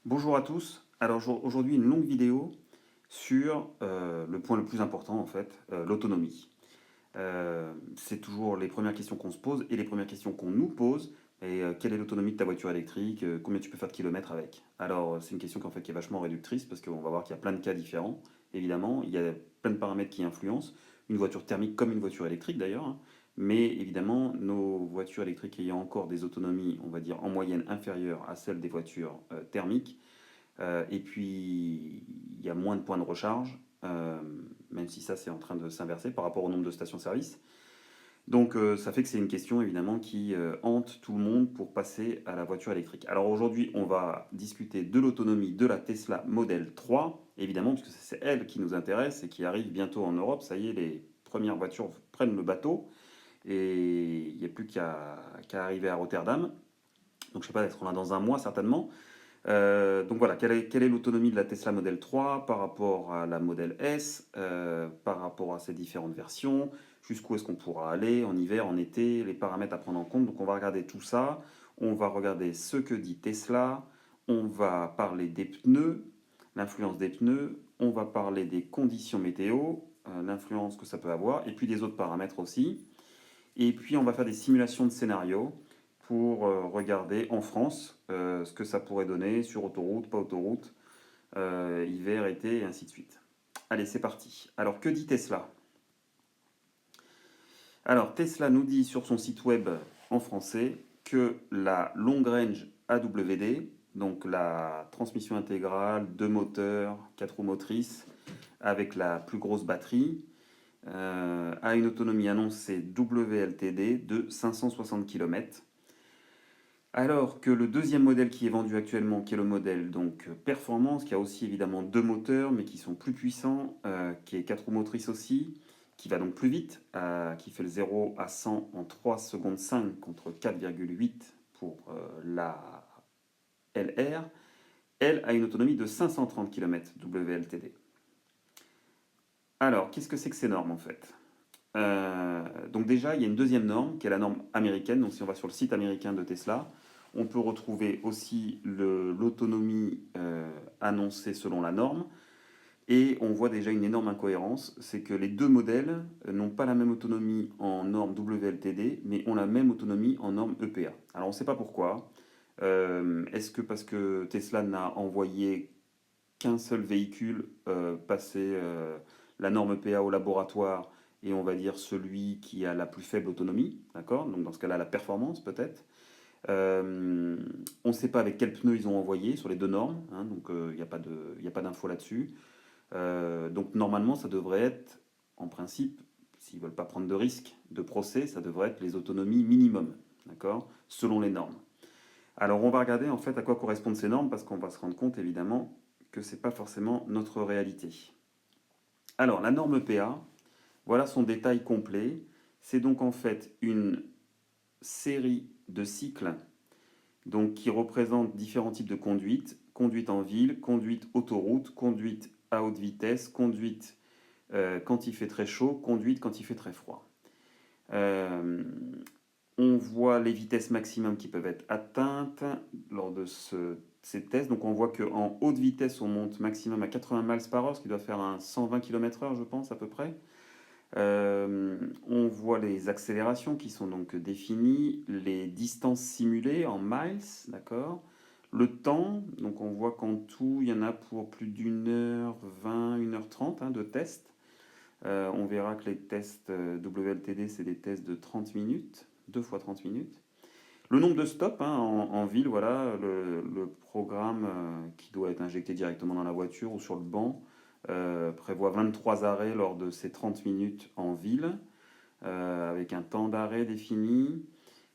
Bonjour à tous. Alors aujourd'hui une longue vidéo sur le point le plus important en fait, l'autonomie. C'est toujours les premières questions qu'on se pose et les premières questions qu'on nous pose. Quelle est l'autonomie de ta voiture électrique? Combien tu peux faire de kilomètres avec? Alors c'est une question qui est vachement réductrice parce qu'on va voir qu'il y a plein de cas différents. Évidemment, il y a plein de paramètres qui influencent. Une voiture thermique comme une voiture électrique d'ailleurs, hein. Mais évidemment, nos voitures électriques ayant encore des autonomies, on va dire en moyenne inférieures à celles des voitures thermiques, et puis, il y a moins de points de recharge, même si ça, c'est en train de s'inverser par rapport au nombre de stations-service. Donc, ça fait que c'est une question, évidemment, qui hante tout le monde pour passer à la voiture électrique. Alors aujourd'hui, on va discuter de l'autonomie de la Tesla Model 3, évidemment, puisque c'est elle qui nous intéresse et qui arrive bientôt en Europe. Ça y est, les premières voitures prennent le bateau et il n'y a plus qu'à arriver à Rotterdam. Donc, je sais pas, être là dans un mois certainement. Donc voilà, quelle est l'autonomie de la Tesla Model 3 par rapport à la Model S, par rapport à ces différentes versions, jusqu'où est-ce qu'on pourra aller en hiver, en été, les paramètres à prendre en compte. Donc on va regarder tout ça, on va regarder ce que dit Tesla, on va parler des pneus, l'influence des pneus, on va parler des conditions météo, l'influence que ça peut avoir, et puis des autres paramètres aussi. Et puis on va faire des simulations de scénarios pour regarder en France ce que ça pourrait donner sur autoroute, pas autoroute, hiver, été et ainsi de suite. Allez, c'est parti. Alors que dit Tesla? Alors Tesla nous dit sur son site web en français que la Long Range AWD, donc la transmission intégrale, deux moteurs, quatre roues motrices, avec la plus grosse batterie, a une autonomie annoncée WLTD de 560 km. Alors que le deuxième modèle qui est vendu actuellement, qui est le modèle donc performance, qui a aussi évidemment deux moteurs, mais qui sont plus puissants, qui est quatre roues motrices aussi, qui va donc plus vite, qui fait le 0 à 100 en 3 secondes 5 contre 4,8 pour la LR, elle a une autonomie de 530 km WLTD. Alors, qu'est-ce que c'est que ces normes en fait? Donc déjà, il y a une deuxième norme, qui est la norme américaine. Donc si on va sur le site américain de Tesla, on peut retrouver aussi l'autonomie annoncée selon la norme. Et on voit déjà une énorme incohérence, c'est que les deux modèles n'ont pas la même autonomie en norme WLTD, mais ont la même autonomie en norme EPA. Alors on ne sait pas pourquoi. Est-ce que parce que Tesla n'a envoyé qu'un seul véhicule passer la norme EPA au laboratoire et on va dire celui qui a la plus faible autonomie, d'accord? Donc dans ce cas-là, la performance peut-être. On ne sait pas avec quels pneus ils ont envoyé sur les deux normes, hein, donc il n'y a pas d'info là-dessus. Donc normalement, ça devrait être, en principe, s'ils ne veulent pas prendre de risque de procès, ça devrait être les autonomies minimum, d'accord? Selon les normes. Alors on va regarder en fait à quoi correspondent ces normes parce qu'on va se rendre compte évidemment que ce n'est pas forcément notre réalité. Alors la norme EPA, voilà son détail complet. C'est donc en fait une série de cycles donc, qui représentent différents types de conduite. Conduite en ville, conduite autoroute, conduite à haute vitesse, conduite quand il fait très chaud, conduite quand il fait très froid. Euh, on voit les vitesses maximum qui peuvent être atteintes lors de ces tests. Donc on voit qu'en haute vitesse, on monte maximum à 80 miles par heure, ce qui doit faire un 120 km/h, je pense, à peu près. On voit les accélérations qui sont donc définies, les distances simulées en miles, d'accord. Le temps, donc on voit qu'en tout, il y en a pour plus d'une heure 20, 1h30 de tests. On verra que les tests WLTD, c'est des tests de 30 minutes, 2 fois 30 minutes. Le nombre de stops en ville, voilà, le programme qui doit être injecté directement dans la voiture ou sur le banc prévoit 23 arrêts lors de ces 30 minutes en ville, avec un temps d'arrêt défini.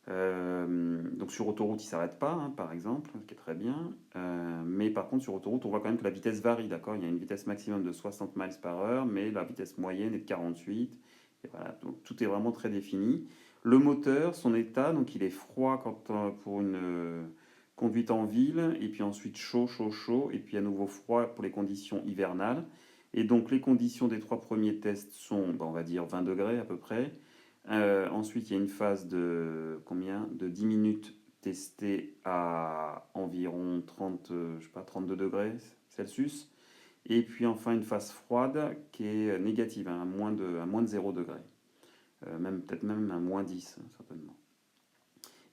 Donc sur autoroute, il ne s'arrête pas, par exemple, ce qui est très bien. Mais par contre, sur autoroute, on voit quand même que la vitesse varie, d'accord? Il y a une vitesse maximum de 60 miles par heure, mais la vitesse moyenne est de 48. Et voilà, donc tout est vraiment très défini. Le moteur, son état, donc il est froid pour une conduite en ville, et puis ensuite chaud, chaud, chaud, et puis à nouveau froid pour les conditions hivernales. Et donc les conditions des trois premiers tests sont, on va dire 20 degrés à peu près. Ensuite, il y a une phase de combien? De 10 minutes testé à environ 30, je sais pas, 32 degrés Celsius. Et puis enfin une phase froide qui est négative, hein, à moins de 0 degré. Peut-être même à moins 10, hein, certainement.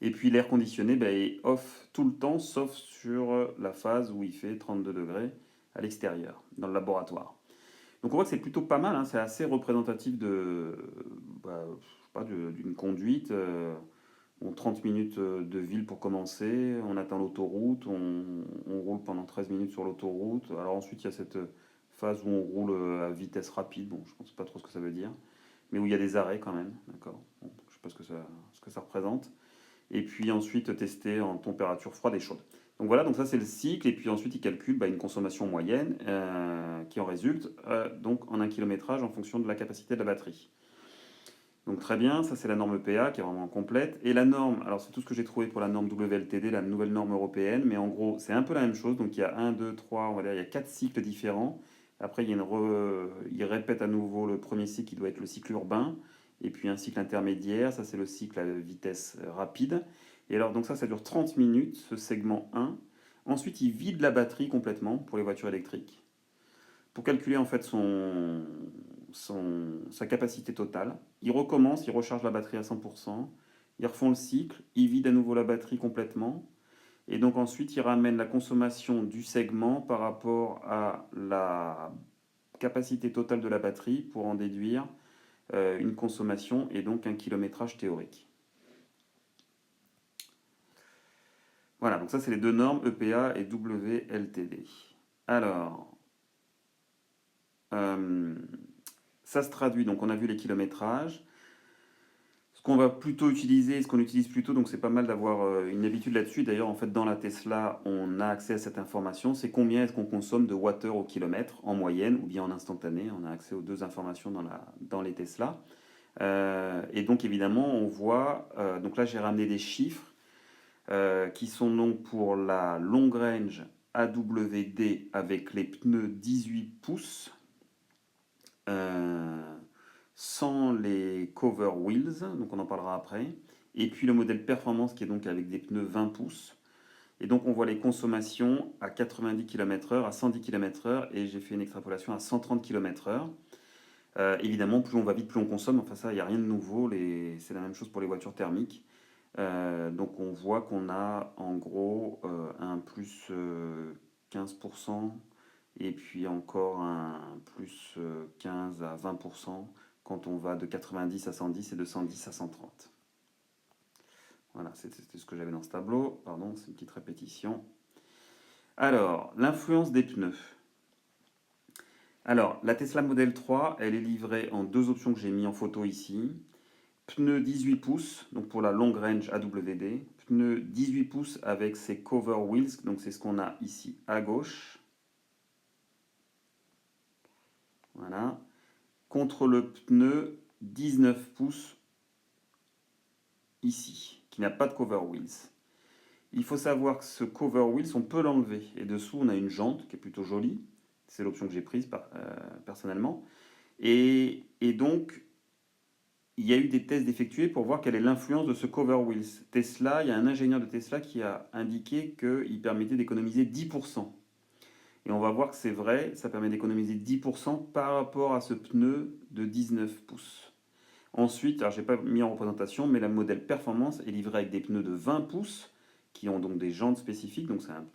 Et puis l'air conditionné est off tout le temps, sauf sur la phase où il fait 32 degrés à l'extérieur, dans le laboratoire. Donc on voit que c'est plutôt pas mal, hein, c'est assez représentatif je sais pas, d'une conduite. 30 minutes de ville pour commencer, on atteint l'autoroute, on roule pendant 13 minutes sur l'autoroute. Alors ensuite il y a cette phase où on roule à vitesse rapide, bon je ne sais pas trop ce que ça veut dire, mais où il y a des arrêts quand même, d'accord. Bon, je ne sais pas ce que ça représente. Et puis ensuite tester en température froide et chaude. Donc voilà, donc ça c'est le cycle, et puis ensuite il calcule une consommation moyenne qui en résulte, donc en un kilométrage en fonction de la capacité de la batterie. Donc très bien, ça c'est la norme EPA qui est vraiment complète. Et la norme, alors c'est tout ce que j'ai trouvé pour la norme WLTD, la nouvelle norme européenne, mais en gros c'est un peu la même chose. Donc il y a 1, 2, 3, on va dire, il y a 4 cycles différents. Après il répète à nouveau le premier cycle qui doit être le cycle urbain, et puis un cycle intermédiaire, ça c'est le cycle à vitesse rapide. Et alors donc ça dure 30 minutes, ce segment 1. Ensuite il vide la batterie complètement pour les voitures électriques. Pour calculer en fait sa capacité totale. Il recommence, il recharge la batterie à 100%, ils refont le cycle, il vide à nouveau la batterie complètement, et donc ensuite il ramène la consommation du segment par rapport à la capacité totale de la batterie pour en déduire une consommation et donc un kilométrage théorique. Voilà, donc ça c'est les deux normes EPA et WLTD. Alors, ça se traduit, donc on a vu les kilométrages. Ce qu'on va plutôt utiliser, ce qu'on utilise plutôt, donc c'est pas mal d'avoir une habitude là-dessus. D'ailleurs, en fait, dans la Tesla, on a accès à cette information. C'est combien est-ce qu'on consomme de wattheures au kilomètre en moyenne ou bien en instantané. On a accès aux deux informations dans les Tesla. Et donc, évidemment, on voit, donc là, j'ai ramené des chiffres qui sont donc pour la long range AWD avec les pneus 18 pouces. Sans les cover wheels, donc on en parlera après, et puis le modèle performance qui est donc avec des pneus 20 pouces. Et donc on voit les consommations à 90 km/h, à 110 km/h, et j'ai fait une extrapolation à 130 km/h. Évidemment, plus on va vite, plus on consomme. Enfin ça, il n'y a rien de nouveau, c'est la même chose pour les voitures thermiques. Donc on voit qu'on a en gros un plus 15%, et puis encore un plus 15 à 20% quand on va de 90 à 110 et de 110 à 130. Voilà, c'était ce que j'avais dans ce tableau. Pardon, c'est une petite répétition. Alors, l'influence des pneus. Alors, la Tesla Model 3, elle est livrée en deux options que j'ai mis en photo ici. Pneus 18 pouces, donc pour la long range AWD. Pneus 18 pouces avec ses cover wheels, donc c'est ce qu'on a ici à gauche. Voilà. Contre le pneu 19 pouces ici, qui n'a pas de cover wheels. Il faut savoir que ce cover wheels, on peut l'enlever. Et dessous, on a une jante qui est plutôt jolie. C'est l'option que j'ai prise personnellement. Et donc, il y a eu des tests effectués pour voir quelle est l'influence de ce cover wheels. Tesla, il y a un ingénieur de Tesla qui a indiqué qu'il permettait d'économiser 10%. Et on va voir que c'est vrai, ça permet d'économiser 10% par rapport à ce pneu de 19 pouces. Ensuite, alors je n'ai pas mis en représentation, mais la modèle performance est livrée avec des pneus de 20 pouces qui ont donc des jantes spécifiques, donc c'est un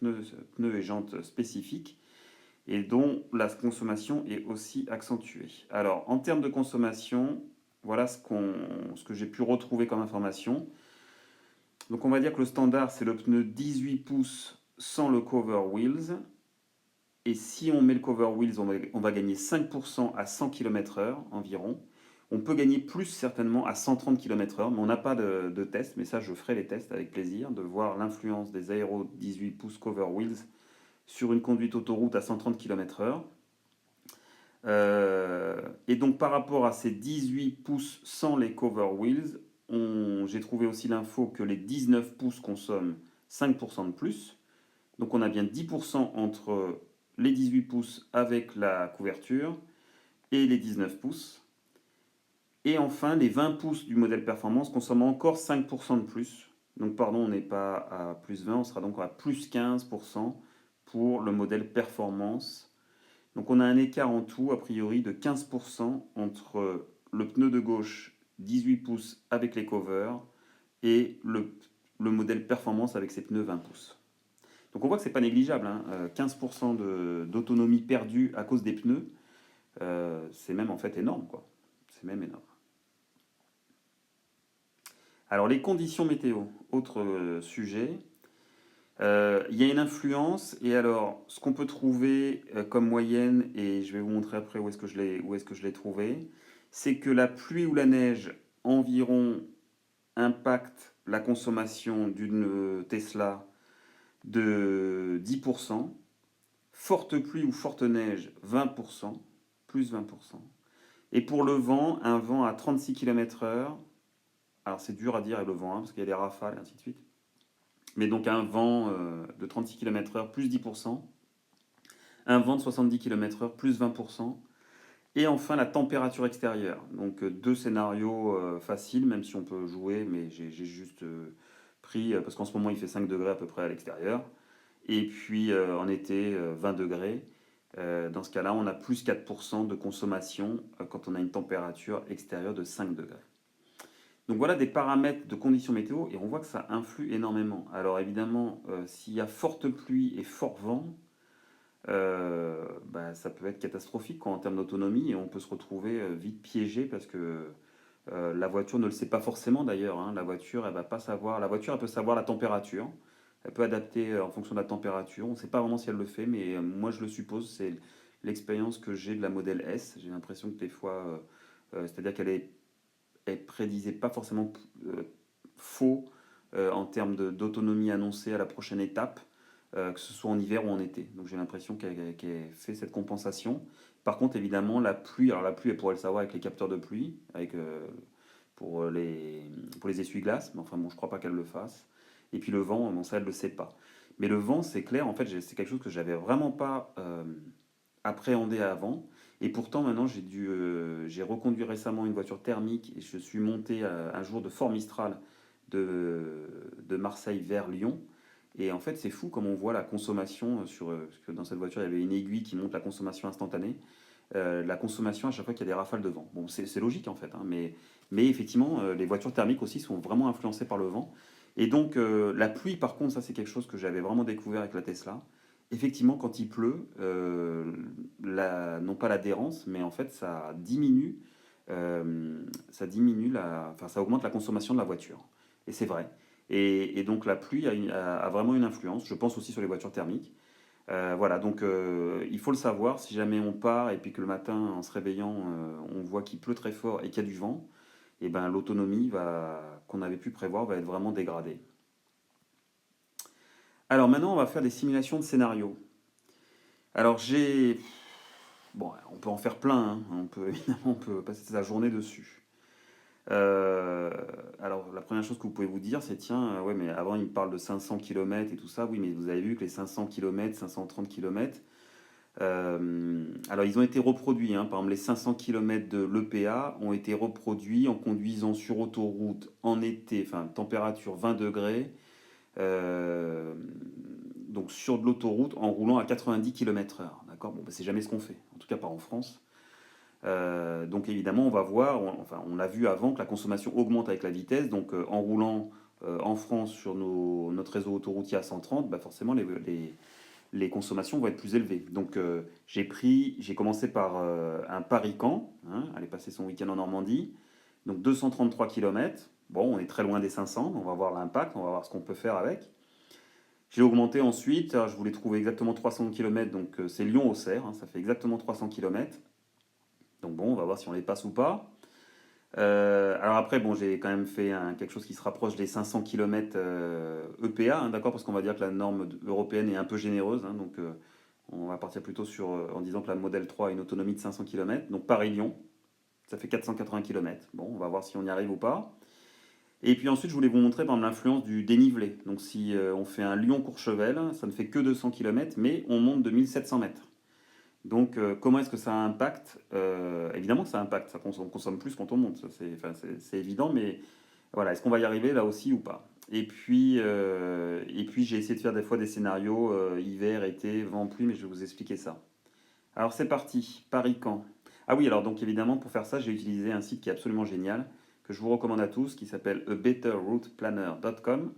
pneu et jantes spécifiques, et dont la consommation est aussi accentuée. Alors en termes de consommation, voilà ce que j'ai pu retrouver comme information. Donc on va dire que le standard c'est le pneu 18 pouces sans le cover wheels. Et si on met le cover wheels, on va gagner 5% à 100 km/h environ. On peut gagner plus certainement à 130 km/h, mais on n'a pas de test. Mais ça, je ferai les tests avec plaisir, de voir l'influence des aéros 18 pouces cover wheels sur une conduite autoroute à 130 km/h. Et donc par rapport à ces 18 pouces sans les cover wheels, j'ai trouvé aussi l'info que les 19 pouces consomment 5% de plus. Donc on a bien 10% entre les 18 pouces avec la couverture et les 19 pouces. Et enfin, les 20 pouces du modèle performance consomment encore 5% de plus. Donc pardon, on n'est pas à plus 20, on sera donc à plus 15% pour le modèle performance. Donc on a un écart en tout, a priori, de 15% entre le pneu de gauche 18 pouces avec les covers et le modèle performance avec ses pneus 20 pouces. Donc on voit que c'est pas négligeable, hein. 15% d'autonomie perdue à cause des pneus, c'est même en fait énorme, quoi. C'est même énorme. Alors les conditions météo, autre sujet. Il y a une influence, et alors ce qu'on peut trouver comme moyenne, et je vais vous montrer après où est-ce que je l'ai trouvé, c'est que la pluie ou la neige environ impacte la consommation d'une Tesla de 10%, forte pluie ou forte neige 20%, plus 20%. Et pour le vent, un vent à 36 km/h, alors c'est dur à dire avec le vent, hein, parce qu'il y a des rafales et ainsi de suite, mais donc un vent de 36 km/h plus 10%, un vent de 70 km/h plus 20%, et enfin la température extérieure. Donc deux scénarios faciles, même si on peut jouer, mais j'ai juste pris, parce qu'en ce moment il fait 5 degrés à peu près à l'extérieur, et puis en été 20 degrés. Dans ce cas-là, on a plus 4% de consommation quand on a une température extérieure de 5 degrés. Donc voilà des paramètres de conditions météo et on voit que ça influe énormément. Alors évidemment, s'il y a forte pluie et fort vent, ça peut être catastrophique quoi, en termes d'autonomie et on peut se retrouver vite piégé parce que la voiture ne le sait pas forcément d'ailleurs, hein. La voiture, elle va pas savoir. La voiture, elle peut savoir la température. Elle peut adapter en fonction de la température. On ne sait pas vraiment si elle le fait, mais moi je le suppose. C'est l'expérience que j'ai de la modèle S. J'ai l'impression que des fois, c'est-à-dire elle prédisait pas forcément faux en termes d'autonomie annoncée à la prochaine étape, que ce soit en hiver ou en été. Donc j'ai l'impression qu'elle fait cette compensation. Par contre, évidemment, la pluie, alors la pluie, elle pourrait le savoir avec les capteurs de pluie, pour les essuie-glaces, mais enfin bon, je crois pas qu'elle le fasse. Et puis le vent, bon, ça, elle le sait pas. Mais le vent, c'est clair, en fait, c'est quelque chose que j'avais vraiment pas appréhendé avant. Et pourtant, maintenant, j'ai reconduit récemment une voiture thermique et je suis monté un jour de Fort Mistral de Marseille vers Lyon. Et en fait, c'est fou comme on voit la consommation parce que dans cette voiture, il y avait une aiguille qui montre la consommation instantanée. La consommation à chaque fois qu'il y a des rafales de vent. Bon, c'est logique en fait, hein, mais effectivement, les voitures thermiques aussi sont vraiment influencées par le vent. Et donc, la pluie, par contre, ça c'est quelque chose que j'avais vraiment découvert avec la Tesla. Effectivement, quand il pleut, non pas l'adhérence, mais en fait, enfin, ça augmente la consommation de la voiture. Et c'est vrai. Et donc, la pluie a vraiment une influence, je pense aussi sur les voitures thermiques. Voilà, donc il faut le savoir, si jamais on part et puis que le matin, en se réveillant, on voit qu'il pleut très fort et qu'il y a du vent, et ben l'autonomie qu'on avait pu prévoir va être vraiment dégradée. Alors maintenant, on va faire des simulations de scénarios. Alors bon, on peut en faire plein, hein. Évidemment, on peut passer sa journée dessus. Euh, alors la première chose que vous pouvez vous dire, c'est tiens, ouais, mais avant il me parle de 500 km et tout ça, oui, mais vous avez vu que les 500 km, 530 km, alors, ils ont été reproduits, hein. Par exemple, les 500 km de l'EPA ont été reproduits en conduisant sur autoroute en été, enfin, température 20 degrés, euh, donc sur de l'autoroute en roulant à 90 km/h. D'accord? Bon, bah, c'est jamais ce qu'on fait, en tout cas pas en France. Donc, évidemment, on va voir, enfin, on l'a vu avant que la consommation augmente avec la vitesse, donc en roulant en France sur notre réseau autoroutier à 130, bah, forcément, les consommations vont être plus élevées. Donc j'ai commencé par un Paris-Caen, hein, aller passer son week-end en Normandie, donc 233 km. Bon, on est très loin des 500, on va voir l'impact, on va voir ce qu'on peut faire avec. J'ai augmenté ensuite, alors, je voulais trouver exactement 300 km, donc c'est Lyon-Auxerre, hein, ça fait exactement 300 km. Donc bon, on va voir si on les passe ou pas. Alors après, bon, j'ai quand même fait quelque chose qui se rapproche des 500 km EPA, hein, d'accord, parce qu'on va dire que la norme européenne est un peu généreuse, hein, donc on va partir plutôt en disant que la Model 3 a une autonomie de 500 km, donc Paris-Lyon, ça fait 480 km. Bon, on va voir si on y arrive ou pas. Et puis ensuite, je voulais vous montrer par exemple, l'influence du dénivelé. Donc si on fait un Lyon-Courchevel, ça ne fait que 200 km, mais on monte de 1700 mètres. Donc, comment est-ce que ça impacte? Évidemment que ça impacte, ça consomme plus quand on monte, ça, c'est évident, mais voilà, est-ce qu'on va y arriver là aussi ou pas? Et puis j'ai essayé de faire des fois des scénarios hiver, été, vent, pluie, mais je vais vous expliquer ça. Alors c'est parti, Paris-Caen. Ah oui, alors donc évidemment pour faire ça, j'ai utilisé un site qui est absolument génial, que je vous recommande à tous, qui s'appelle abetterrouteplanner.com.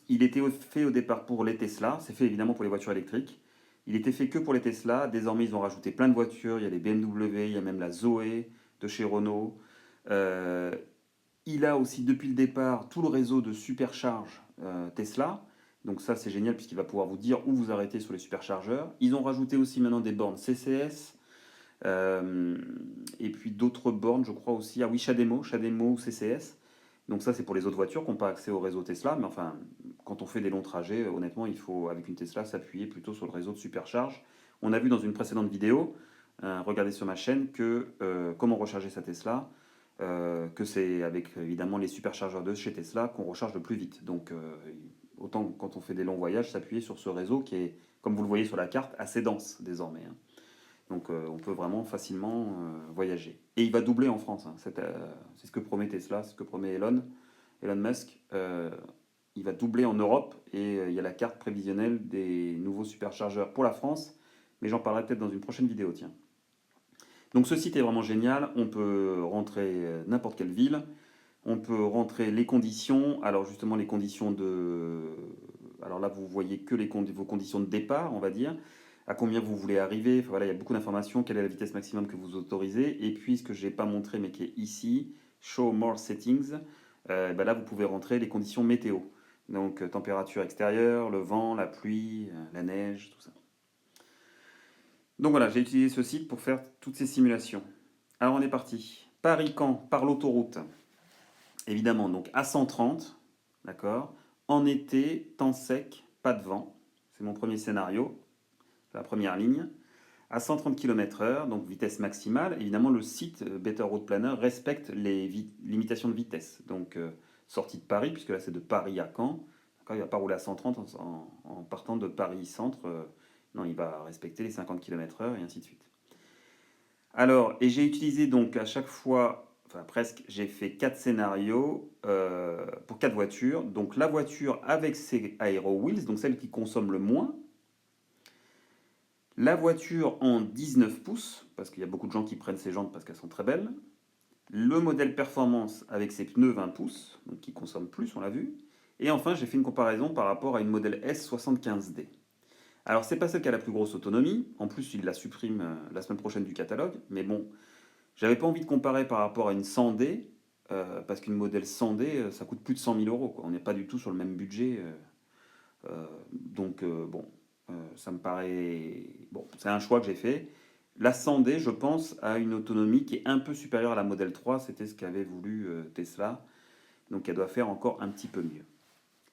Il était fait au départ pour les Tesla, c'est fait évidemment pour les voitures électriques. Il était fait que pour les Tesla, désormais ils ont rajouté plein de voitures, il y a les BMW, il y a même la Zoé de chez Renault. Euh, il a aussi depuis le départ tout le réseau de supercharge Tesla. Donc ça c'est génial puisqu'il va pouvoir vous dire où vous arrêtez sur les superchargeurs. Ils ont rajouté aussi maintenant des bornes CCS. euh, et puis d'autres bornes, je crois aussi. Ah oui, CHAdeMO ou CCS. Donc ça c'est pour les autres voitures qui n'ont pas accès au réseau Tesla. Mais enfin, quand on fait des longs trajets, honnêtement, il faut avec une Tesla s'appuyer plutôt sur le réseau de supercharge. On a vu dans une précédente vidéo, regardez sur ma chaîne, que comment recharger sa Tesla que c'est avec évidemment les superchargeurs de chez Tesla qu'on recharge le plus vite. Donc autant quand on fait des longs voyages, s'appuyer sur ce réseau qui est, comme vous le voyez sur la carte, assez dense désormais, hein. Donc on peut vraiment facilement voyager. Et il va doubler en France, hein. C'est ce que promet Tesla, c'est ce que promet Elon Musk. Il va doubler en Europe et il y a la carte prévisionnelle des nouveaux superchargeurs pour la France, mais j'en parlerai peut-être dans une prochaine vidéo, tiens. Donc ce site est vraiment génial, on peut rentrer n'importe quelle ville, on peut rentrer les conditions, alors justement les conditions de... Alors là vous voyez que vos conditions de départ, on va dire, à combien vous voulez arriver, enfin, voilà, il y a beaucoup d'informations, quelle est la vitesse maximum que vous autorisez, et puis ce que je n'ai pas montré mais qui est ici, Show More Settings, ben là vous pouvez rentrer les conditions météo, donc température extérieure, le vent, la pluie, la neige, tout ça. Donc voilà, j'ai utilisé ce site pour faire toutes ces simulations. Alors on est parti. Paris-Caen par l'autoroute. Évidemment, donc à 130, d'accord. En été, temps sec, pas de vent. C'est mon premier scénario, la première ligne. À 130 km/h, donc vitesse maximale. Évidemment, le site Better Route Planner respecte les limitations de vitesse. Donc sortie de Paris, puisque là c'est de Paris à Caen. Il ne va pas rouler à 130 en partant de Paris-Centre. Non, il va respecter les 50 km/h et ainsi de suite. Alors, et j'ai utilisé donc à chaque fois, enfin presque, j'ai fait 4 scénarios pour 4 voitures. Donc la voiture avec ses Aero Wheels, donc celle qui consomme le moins. La voiture en 19 pouces, parce qu'il y a beaucoup de gens qui prennent ces jantes parce qu'elles sont très belles. Le modèle performance avec ses pneus 20 pouces, donc qui consomme plus, on l'a vu. Et enfin, j'ai fait une comparaison par rapport à une modèle S75D. Alors, c'est pas celle qui a la plus grosse autonomie. En plus, il la supprime la semaine prochaine du catalogue. Mais bon, j'avais pas envie de comparer par rapport à une 100D, parce qu'une modèle 100D, ça coûte plus de 100 000 euros, quoi. On n'est pas du tout sur le même budget. Donc, bon, ça me paraît. Bon, c'est un choix que j'ai fait. La 100D, je pense, a une autonomie qui est un peu supérieure à la modèle 3. C'était ce qu'avait voulu Tesla. Donc, elle doit faire encore un petit peu mieux.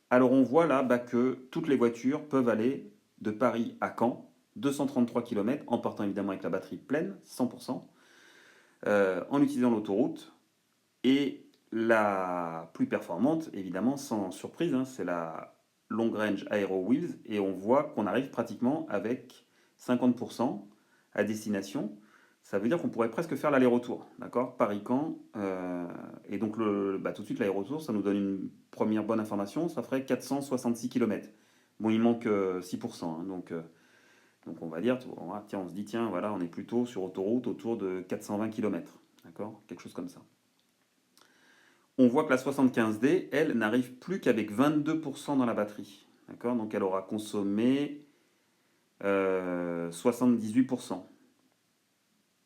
Alors, on voit là bah, que toutes les voitures peuvent aller de Paris à Caen, 233 km, en partant évidemment avec la batterie pleine, 100%, en utilisant l'autoroute. Et la plus performante, évidemment, sans surprise, hein, c'est la Long Range Aero Wheels. Et on voit qu'on arrive pratiquement avec 50% à destination. Ça veut dire qu'on pourrait presque faire l'aller-retour, d'accord? Paris-Caen. Et donc, tout de suite, l'aller-retour, ça nous donne une première bonne information. Ça ferait 466 km. Bon, il manque 6%, hein, donc on va dire, tiens, on se dit, tiens, voilà, on est plutôt sur autoroute autour de 420 km, d'accord? Quelque chose comme ça. On voit que la 75D, elle, n'arrive plus qu'avec 22% dans la batterie, d'accord? Donc elle aura consommé 78%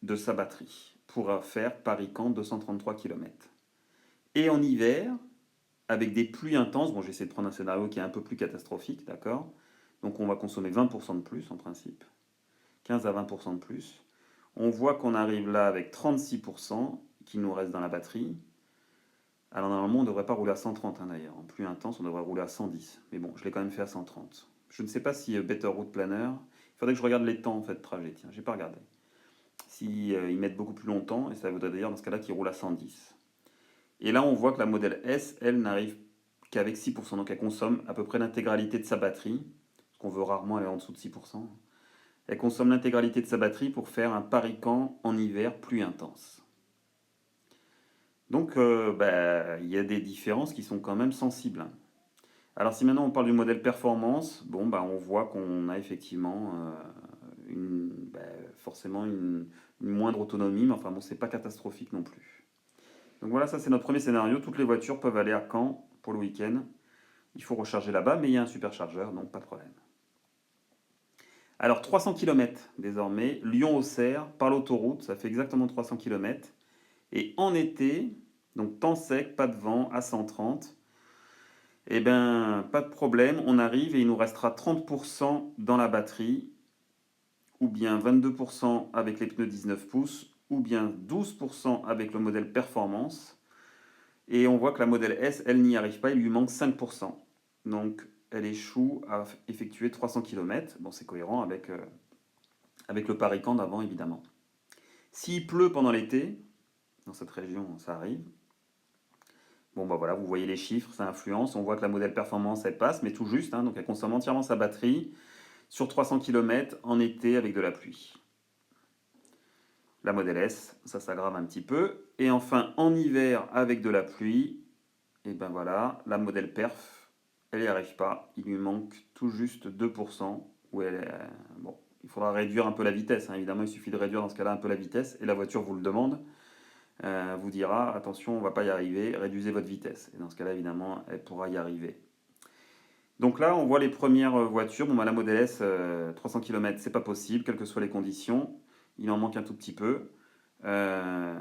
de sa batterie pour faire Paris-Caen 233 km. Et en hiver, avec des pluies intenses, bon, j'essaie de prendre un scénario qui est un peu plus catastrophique, d'accord? Donc on va consommer 20% de plus en principe, 15 à 20% de plus. On voit qu'on arrive là avec 36% qui nous reste dans la batterie. Alors normalement on ne devrait pas rouler à 130 hein, d'ailleurs. En plus intense, on devrait rouler à 110. Mais bon, je l'ai quand même fait à 130. Je ne sais pas si Better Route Planner... Il faudrait que je regarde les temps en fait, de trajet. Tiens, j'ai pas regardé. Si ils mettent beaucoup plus longtemps, et ça voudrait dire dans ce cas-là qu'ils roulent à 110. Et là on voit que la modèle S, elle, n'arrive qu'avec 6%. Donc elle consomme à peu près l'intégralité de sa batterie. Parce qu'on veut rarement aller en dessous de 6%. Elle consomme l'intégralité de sa batterie pour faire un Paris-Caen en hiver plus intense. Donc, il y a des différences qui sont quand même sensibles, hein. Alors, si maintenant on parle du modèle performance, bon, on voit qu'on a effectivement forcément une moindre autonomie, mais enfin bon, c'est pas catastrophique non plus. Donc voilà, ça c'est notre premier scénario. Toutes les voitures peuvent aller à Caen pour le week-end. Il faut recharger là-bas, mais il y a un superchargeur, donc pas de problème. Alors 300 km désormais, Lyon-Auxerre par l'autoroute, ça fait exactement 300 km. Et en été, donc temps sec, pas de vent, à 130, eh ben pas de problème, on arrive et il nous restera 30% dans la batterie, ou bien 22% avec les pneus 19 pouces, ou bien 12% avec le modèle performance. Et on voit que la modèle S, elle n'y arrive pas, il lui manque 5%. Donc elle échoue à effectuer 300 km. Bon, c'est cohérent avec le Paris-Camp d'avant, évidemment. S'il pleut pendant l'été, dans cette région, ça arrive. Bon, voilà, vous voyez les chiffres, ça influence. On voit que la modèle performance, elle passe, mais tout juste, hein, donc elle consomme entièrement sa batterie sur 300 km en été avec de la pluie. La modèle S, ça s'aggrave un petit peu. Et enfin, en hiver avec de la pluie, et ben voilà, la modèle perf, elle n'y arrive pas. Il lui manque tout juste 2%. Où elle est, bon, il faudra réduire un peu la vitesse, hein. Évidemment, il suffit de réduire dans ce cas-là un peu la vitesse. Et la voiture vous le demande. Vous dira attention, on ne va pas y arriver, réduisez votre vitesse. Et dans ce cas-là, évidemment, elle pourra y arriver. Donc là, on voit les premières voitures. Bon, la Model S, 300 km, c'est pas possible, quelles que soient les conditions. Il en manque un tout petit peu. La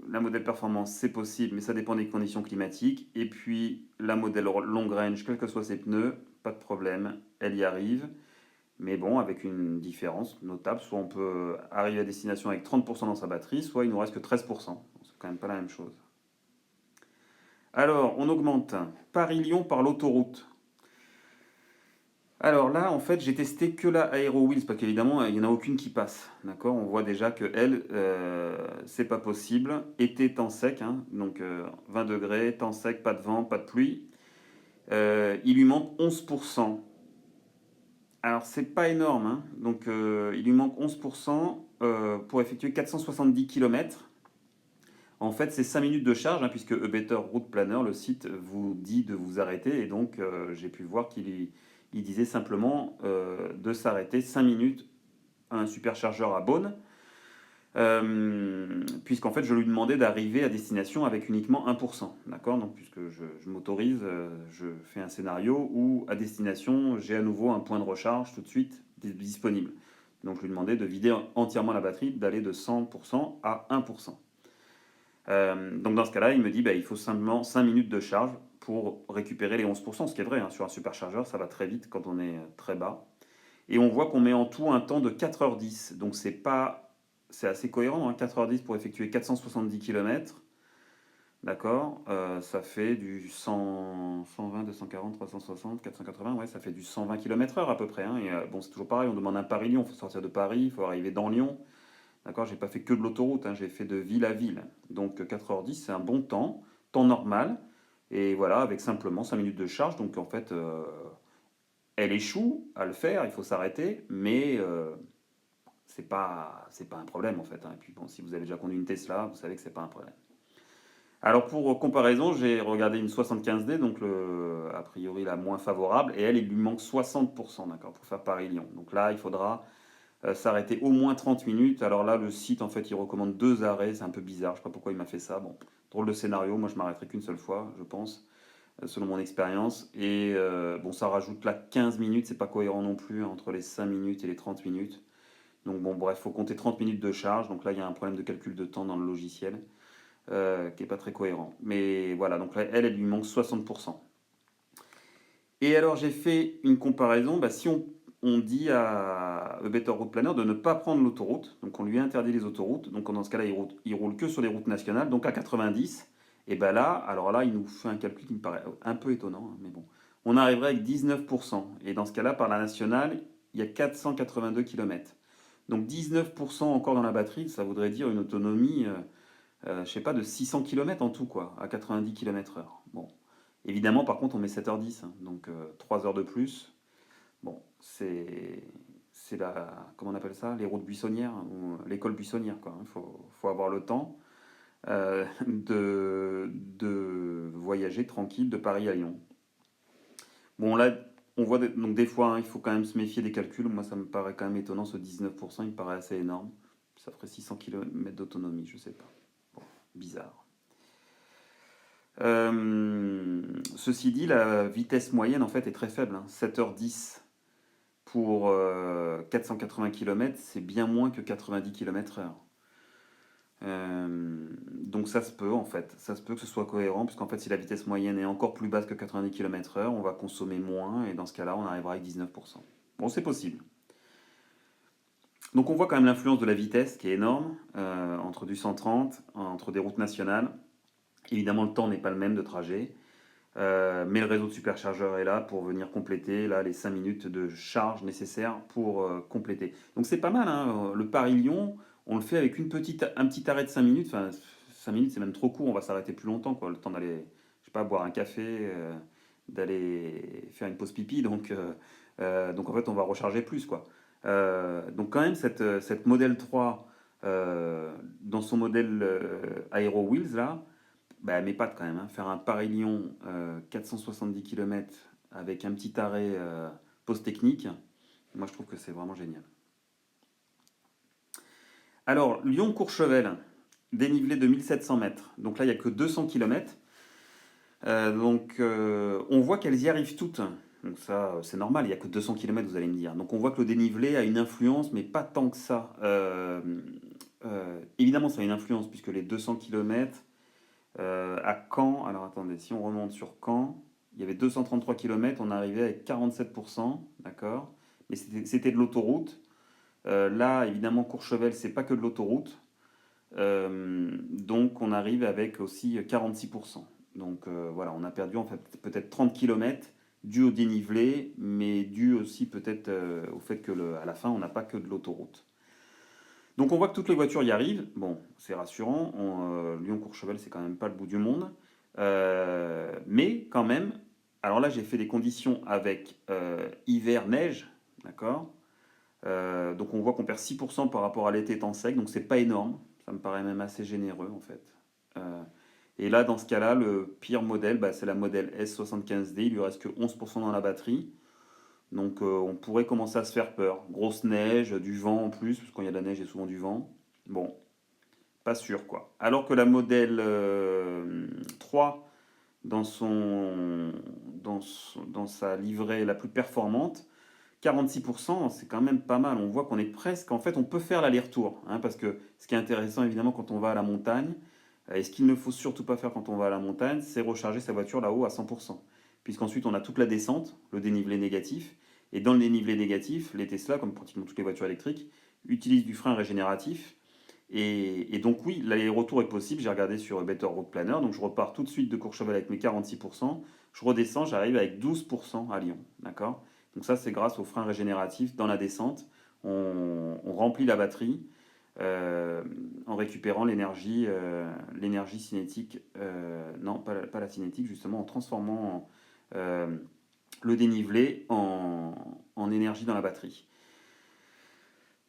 modèle performance, c'est possible, mais ça dépend des conditions climatiques. Et puis la modèle long range, quels que soient ses pneus, pas de problème, elle y arrive. Mais bon, avec une différence notable. Soit on peut arriver à destination avec 30% dans sa batterie, soit il nous reste que 13%. C'est quand même pas la même chose. Alors, on augmente Paris-Lyon par l'autoroute. Alors là, en fait, j'ai testé que la Aero Wheels parce qu'évidemment, il n'y en a aucune qui passe. D'accord? On voit déjà que elle, c'est pas possible. Été, temps sec, hein, donc 20 degrés, temps sec, pas de vent, pas de pluie. Il lui manque 11%. Alors, c'est pas énorme, hein. Donc, il lui manque 11% pour effectuer 470 km. En fait, c'est 5 minutes de charge, hein, puisque eBetter Route Planner, le site, vous dit de vous arrêter. Et donc, j'ai pu voir qu'il disait simplement de s'arrêter 5 minutes à un superchargeur à Beaune, puisqu'en fait, je lui demandais d'arriver à destination avec uniquement 1%. D'accord? Donc, puisque je m'autorise, je fais un scénario où, à destination, j'ai à nouveau un point de recharge tout de suite disponible. Donc, je lui demandais de vider entièrement la batterie, d'aller de 100% à 1%. Donc dans ce cas-là, il me dit il faut simplement 5 minutes de charge pour récupérer les 11%, ce qui est vrai, hein, sur un superchargeur, ça va très vite quand on est très bas. Et on voit qu'on met en tout un temps de 4h10, donc c'est assez cohérent, hein, 4h10 pour effectuer 470 km. D'accord, ça fait du 100, 120, 240, 360, 480, ouais, ça fait du 120 km/h à peu près, hein. Et bon, c'est toujours pareil, on demande un Paris-Lyon, il faut sortir de Paris, il faut arriver dans Lyon. D'accord, j'ai pas fait que de l'autoroute, hein, j'ai fait de ville à ville. Donc 4h10, c'est un bon temps normal. Et voilà, avec simplement 5 minutes de charge. Donc en fait, elle échoue à le faire, il faut s'arrêter, mais c'est pas un problème en fait, hein. Et puis bon, si vous avez déjà conduit une Tesla, vous savez que c'est pas un problème. Alors pour comparaison, j'ai regardé une 75D, donc a priori la moins favorable, et elle, il lui manque 60%, d'accord, pour faire Paris-Lyon. Donc là, il faudra s'arrêter au moins 30 minutes. Alors là, le site, en fait, il recommande 2 arrêts. C'est un peu bizarre. Je sais pas pourquoi il m'a fait ça. Bon, drôle de scénario. Moi, je m'arrêterai qu'une seule fois, je pense, selon mon expérience. Et bon, ça rajoute là 15 minutes. C'est pas cohérent non plus, hein, entre les 5 minutes et les 30 minutes. Donc bon, bref, faut compter 30 minutes de charge. Donc là, il y a un problème de calcul de temps dans le logiciel qui est pas très cohérent. Mais voilà, donc là, elle lui manque 60%. Et alors j'ai fait une comparaison, si on dit à Better Route Planner de ne pas prendre l'autoroute, donc on lui interdit les autoroutes, donc dans ce cas-là il roule que sur les routes nationales, donc à 90, et ben là, alors là il nous fait un calcul qui me paraît un peu étonnant, hein, mais bon, on arriverait avec 19%, et dans ce cas-là par la nationale, il y a 482 km. Donc 19% encore dans la batterie, ça voudrait dire une autonomie, je sais pas, de 600 km en tout, quoi, à 90 km/h. Bon. Évidemment, par contre, on met 7h10, hein, donc 3 heures de plus. Bon, c'est comment on appelle ça? Les routes buissonnières, ou l'école buissonnière, quoi. Il faut avoir le temps. de voyager tranquille de Paris à Lyon. Bon, là, on voit donc des fois, hein, il faut quand même se méfier des calculs. Moi, ça me paraît quand même étonnant, ce 19%, il me paraît assez énorme. Ça ferait 600 km d'autonomie, je sais pas. Bon, bizarre. Ceci dit, la vitesse moyenne en fait est très faible, hein. 7h10 pour 480 km, c'est bien moins que 90 km/h. Donc ça se peut en fait, ça se peut que ce soit cohérent, puisqu'en fait si la vitesse moyenne est encore plus basse que 90 km/h, on va consommer moins, et dans ce cas-là, on arrivera avec 19%. Bon, c'est possible. Donc on voit quand même l'influence de la vitesse qui est énorme, entre du 130, entre des routes nationales. Évidemment, le temps n'est pas le même de trajet, mais le réseau de superchargeurs est là pour venir compléter là, les 5 minutes de charge nécessaires pour compléter. Donc c'est pas mal, hein. Le Paris-Lyon, on le fait avec un petit arrêt de 5 minutes. Enfin, 5 minutes, c'est même trop court, on va s'arrêter plus longtemps, quoi. Le temps d'aller, je sais pas, boire un café, d'aller faire une pause pipi. Donc en fait, on va recharger plus, quoi. Donc quand même, cette Model 3, dans son modèle Aero Wheels, là, bah, elle m'épate quand même, hein. Faire un Paris-Lyon 470 km avec un petit arrêt pause technique, moi je trouve que c'est vraiment génial. Alors, Lyon-Courchevel, dénivelé de 1700 mètres. Donc là, il n'y a que 200 km. On voit qu'elles y arrivent toutes. Donc ça, c'est normal, il n'y a que 200 km, vous allez me dire. Donc on voit que le dénivelé a une influence, mais pas tant que ça. Évidemment, ça a une influence, puisque les 200 km, à Caen, alors attendez, si on remonte sur Caen, il y avait 233 km, on arrivait avec 47%, d'accord? Mais c'était de l'autoroute. Là, évidemment, Courchevel, c'est pas que de l'autoroute. Donc on arrive avec aussi 46%. Donc voilà, on a perdu en fait peut-être 30 km dû au dénivelé, mais dû aussi peut-être au fait que à la fin, on n'a pas que de l'autoroute. Donc on voit que toutes les voitures y arrivent. Bon, c'est rassurant. Lyon-Courchevel, c'est quand même pas le bout du monde. Mais quand même, alors là, j'ai fait des conditions avec hiver-neige, d'accord? Donc on voit qu'on perd 6% par rapport à l'été temps sec, donc c'est pas énorme. Ça me paraît même assez généreux en fait. Euh, et là, dans ce cas-là, le pire modèle, bah, c'est la modèle S75D. Il lui reste que 11% dans la batterie. Donc on pourrait commencer à se faire peur. Grosse neige, du vent en plus, parce que quand il y a de la neige, il y a souvent du vent. Bon, pas sûr quoi. Alors que la modèle 3, dans sa livrée la plus performante, 46%, c'est quand même pas mal. On voit qu'on est presque, en fait, on peut faire l'aller-retour, hein, parce que ce qui est intéressant évidemment quand on va à la montagne, et ce qu'il ne faut surtout pas faire quand on va à la montagne, c'est recharger sa voiture là-haut à 100%. Puisqu'ensuite on a toute la descente, le dénivelé négatif, et dans le dénivelé négatif, les Tesla, comme pratiquement toutes les voitures électriques, utilisent du frein régénératif. Et donc oui, l'aller-retour est possible, j'ai regardé sur Better Road Planner, donc je repars tout de suite de Courchevel avec mes 46%, je redescends, j'arrive avec 12% à Lyon, d'accord? Donc ça c'est grâce au frein régénératif dans la descente, on remplit la batterie en récupérant l'énergie cinétique, non pas la cinétique justement, en transformant euh, le dénivelé en énergie dans la batterie.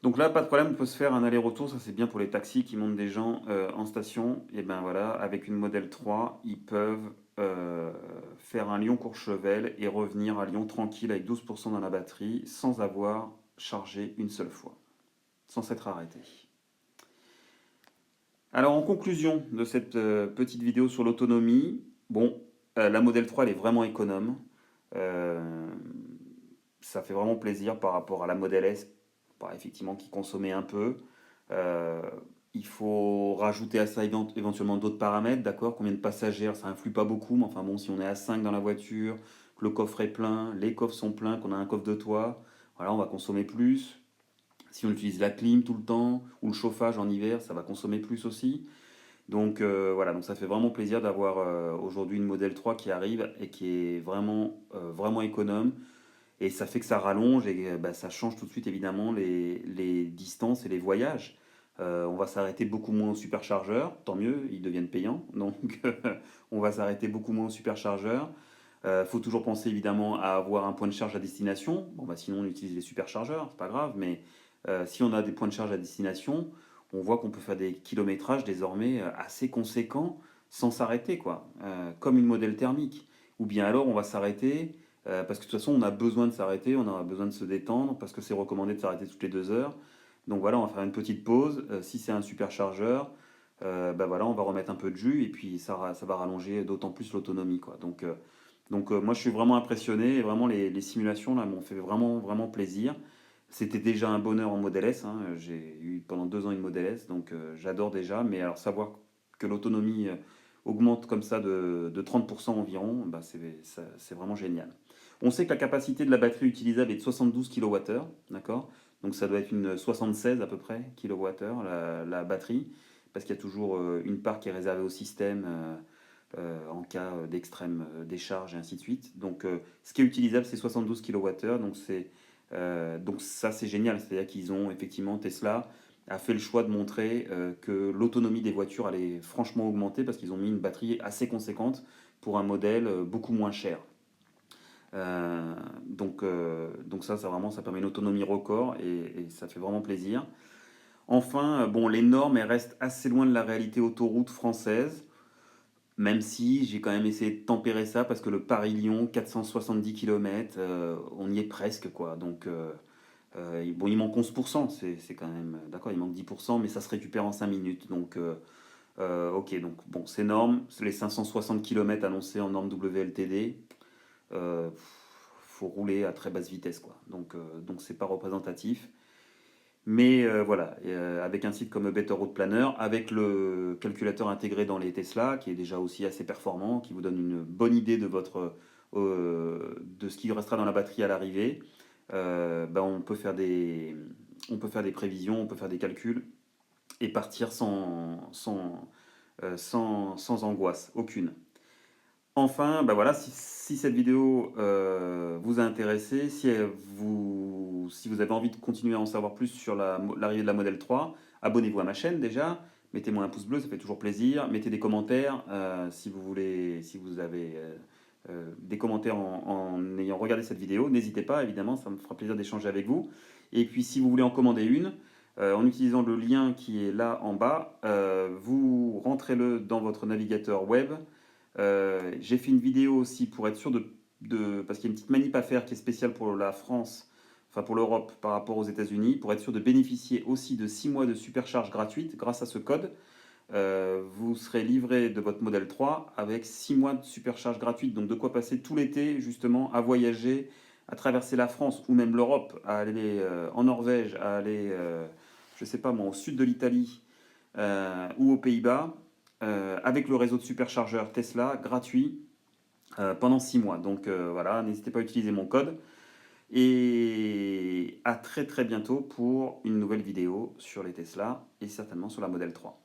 Donc là, pas de problème, on peut se faire un aller-retour, ça c'est bien pour les taxis qui montent des gens en station. Et ben voilà, avec une Model 3, ils peuvent faire un Lyon-Courchevel et revenir à Lyon tranquille avec 12% dans la batterie sans avoir chargé une seule fois, sans s'être arrêté. Alors en conclusion de cette petite vidéo sur l'autonomie, bon, la Model 3 elle est vraiment économe. Euh, Ça fait vraiment plaisir par rapport à la Model S, bah, effectivement, qui consommait un peu. Euh, il faut rajouter à ça éventuellement d'autres paramètres, d'accord? Combien de passagers, ça influe pas beaucoup, mais enfin bon, si on est à 5 dans la voiture, que le coffre est plein, les coffres sont pleins, qu'on a un coffre de toit, voilà, on va consommer plus. Si on utilise la clim tout le temps, ou le chauffage en hiver, ça va consommer plus aussi. Donc voilà, donc ça fait vraiment plaisir d'avoir aujourd'hui une Model 3 qui arrive et qui est vraiment économe. Et ça fait que ça rallonge et bah, ça change tout de suite évidemment les distances et les voyages. On va s'arrêter beaucoup moins au superchargeur, tant mieux, ils deviennent payants. Donc on va s'arrêter beaucoup moins au superchargeur. Faut toujours penser évidemment à avoir un point de charge à destination. Bon bah sinon on utilise les superchargeurs, c'est pas grave, mais si on a des points de charge à destination, on voit qu'on peut faire des kilométrages désormais assez conséquents sans s'arrêter, quoi, comme une modèle thermique. Ou bien alors on va s'arrêter, parce que de toute façon on a besoin de s'arrêter, on a besoin de se détendre, parce que c'est recommandé de s'arrêter toutes les 2 heures. Donc voilà, on va faire une petite pause. Si c'est un superchargeur, bah voilà, on va remettre un peu de jus et puis ça va rallonger d'autant plus l'autonomie, quoi. Donc moi je suis vraiment impressionné et vraiment les simulations là m'ont fait vraiment, vraiment plaisir. C'était déjà un bonheur en Model S, hein. J'ai eu pendant 2 ans une Model S, donc j'adore déjà. Mais alors savoir que l'autonomie augmente comme ça de 30% environ, bah, c'est vraiment génial. On sait que la capacité de la batterie utilisable est de 72 kWh, d'accord? Donc ça doit être une 76 à peu près kWh la batterie, parce qu'il y a toujours une part qui est réservée au système en cas d'extrême décharge et ainsi de suite. Donc ce qui est utilisable c'est 72 kWh, donc ça c'est génial, c'est-à-dire qu'ils ont effectivement, Tesla a fait le choix de montrer que l'autonomie des voitures allait franchement augmenter parce qu'ils ont mis une batterie assez conséquente pour un modèle beaucoup moins cher. Donc ça vraiment, ça permet une autonomie record et ça fait vraiment plaisir. Enfin, bon, les normes, elles restent assez loin de la réalité autoroute française, même si j'ai quand même essayé de tempérer ça parce que le Paris-Lyon, 470 km, on y est presque, quoi. Donc, bon, il manque 11%, c'est quand même, d'accord, il manque 10%, mais ça se récupère en 5 minutes. Donc, ok, donc bon, ces normes, c'est les 560 km annoncés en norme WLTD. euh, faut rouler à très basse vitesse, quoi. Donc c'est pas représentatif. Mais voilà, avec un site comme Better Route Planner, avec le calculateur intégré dans les Tesla, qui est déjà aussi assez performant, qui vous donne une bonne idée de ce qui restera dans la batterie à l'arrivée, ben on peut faire des prévisions, on peut faire des calculs et partir sans angoisse, aucune. Enfin, bah voilà, si cette vidéo vous a intéressé, si vous avez envie de continuer à en savoir plus sur l'arrivée de la Model 3, abonnez-vous à ma chaîne déjà, mettez-moi un pouce bleu, ça fait toujours plaisir, mettez des commentaires si vous voulez, si vous avez des commentaires en ayant regardé cette vidéo, n'hésitez pas, évidemment, ça me fera plaisir d'échanger avec vous. Et puis si vous voulez en commander une, en utilisant le lien qui est là en bas, vous rentrez-le dans votre navigateur web. J'ai fait une vidéo aussi pour être sûr parce qu'il y a une petite manip à faire qui est spéciale pour la France, enfin pour l'Europe par rapport aux États-Unis, pour être sûr de bénéficier aussi de 6 mois de supercharge gratuite grâce à ce code. Vous serez livré de votre modèle 3 avec 6 mois de supercharge gratuite, donc de quoi passer tout l'été justement à voyager, à traverser la France ou même l'Europe, à aller en Norvège, à aller, je sais pas moi, au sud de l'Italie ou aux Pays-Bas, avec le réseau de superchargeurs Tesla gratuit pendant 6 mois. Donc voilà, n'hésitez pas à utiliser mon code. Et à très très bientôt pour une nouvelle vidéo sur les Tesla et certainement sur la Model 3.